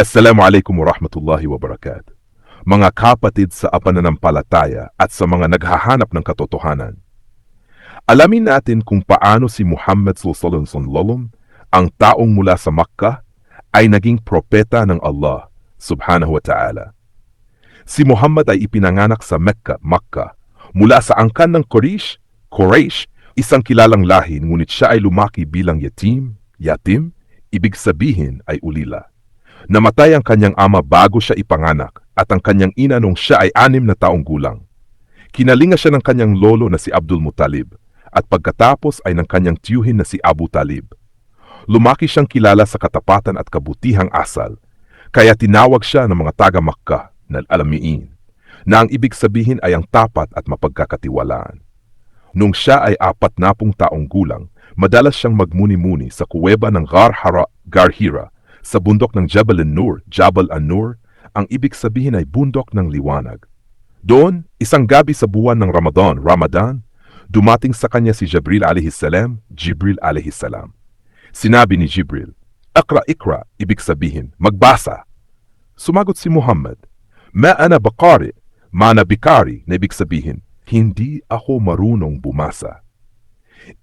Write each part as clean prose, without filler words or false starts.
Assalamualaikum warahmatullahi wabarakatuh. Mga kapatid sa pananampalataya at sa mga naghahanap ng katotohanan. Alamin natin kung paano si Muhammad sallallahu alaihi wasallam, ang taong mula sa Makkah, ay naging propeta ng Allah subhanahu wa ta'ala. Si Muhammad ay ipinanganak sa Makkah, mula sa angkan ng Quraysh, isang kilalang lahi, ngunit siya ay lumaki bilang yatim, ibig sabihin ay ulila. Namatay ang kanyang ama bago siya ipanganak at ang kanyang ina nung siya ay 6 na taong gulang. Kinalinga siya ng kanyang lolo na si Abdul Muttalib at pagkatapos ay ng kanyang tiyuhin na si Abu Talib. Lumaki siyang kilala sa katapatan at kabutihang asal, kaya tinawag siya ng mga taga-Makkah na alamiin, na ang ibig sabihin ay ang tapat at mapagkakatiwalaan. Nung siya ay 40 taong gulang, madalas siyang magmuni-muni sa kuweba ng Gar Hira, sa bundok ng Jabal an-Nur, ang ibig sabihin ay bundok ng liwanag. Doon, isang gabi sa buwan ng Ramadan, dumating sa kanya si Jibril alayhis salam. Sinabi ni Jibril, Ikra, ibig sabihin, magbasa. Sumagot si Muhammad, Ma ana bikari, na ibig sabihin, hindi ako marunong bumasa.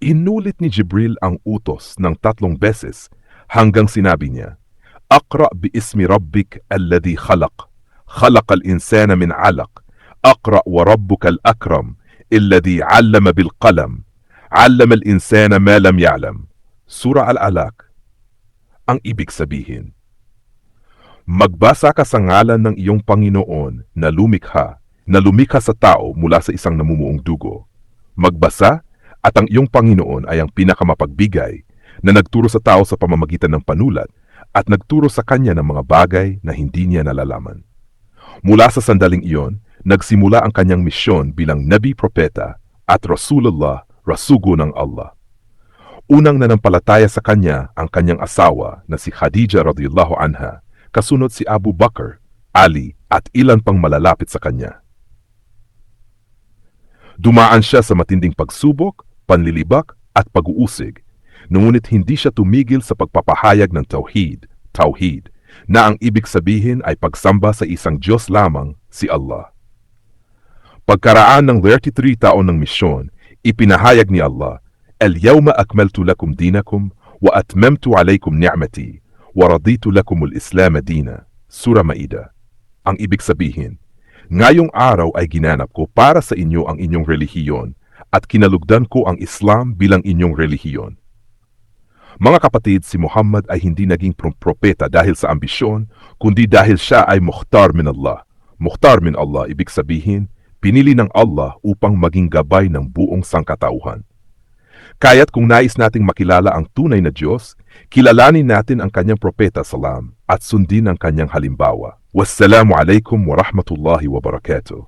Inulit ni Jibril ang utos ng 3 beses hanggang sinabi niya, اقرأ باسم ربك الذي خلق الإنسان من علق اقرأ وربك الأكرم الذي علم بالقلم علم الإنسان ما لم يعلم. Surah Al-Alaq. Ang ibig sabihin, magbasa ka sa ngalan ng iyong Panginoon na lumikha sa tao mula sa isang namumuong dugo. Magbasa at ang iyong Panginoon ay ang pinakamapagbigay na nagturo sa tao sa pamamagitan ng panulat at nagturo sa kanya ng mga bagay na hindi niya nalalaman. Mula sa sandaling iyon, nagsimula ang kanyang misyon bilang Nabi-Propeta at Rasulullah, rasugo ng Allah. Unang nanampalataya sa kanya ang kanyang asawa na si Khadija radhiyallahu anha, kasunod si Abu Bakr, Ali at ilan pang malalapit sa kanya. Dumaan siya sa matinding pagsubok, panlilibak at pag-uusig, ngunit hindi siya tumigil sa pagpapahayag ng Tauhid, na ang ibig sabihin ay pagsamba sa isang Diyos lamang, si Allah. Pagkaraan ng 33 taon ng misyon, ipinahayag ni Allah, Al-yawma akmaltu lakum dinakum wa atmamtu alaykum ni'mati wa raditu lakum al-Islam dina. Surah Maida. Ang ibig sabihin, ngayong araw ay ginanap ko para sa inyo ang inyong relihiyon at kinalugdan ko ang Islam bilang inyong relihiyon. Mga kapatid, si Muhammad ay hindi naging propeta dahil sa ambisyon, kundi dahil siya ay mukhtar min Allah. Mukhtar min Allah, ibig sabihin, pinili ng Allah upang maging gabay ng buong sangkatauhan. Kaya't kung nais nating makilala ang tunay na Diyos, kilalanin natin ang kanyang propeta salam at sundin ang kanyang halimbawa. Wassalamu alaikum wa rahmatullahi wa barakatuh.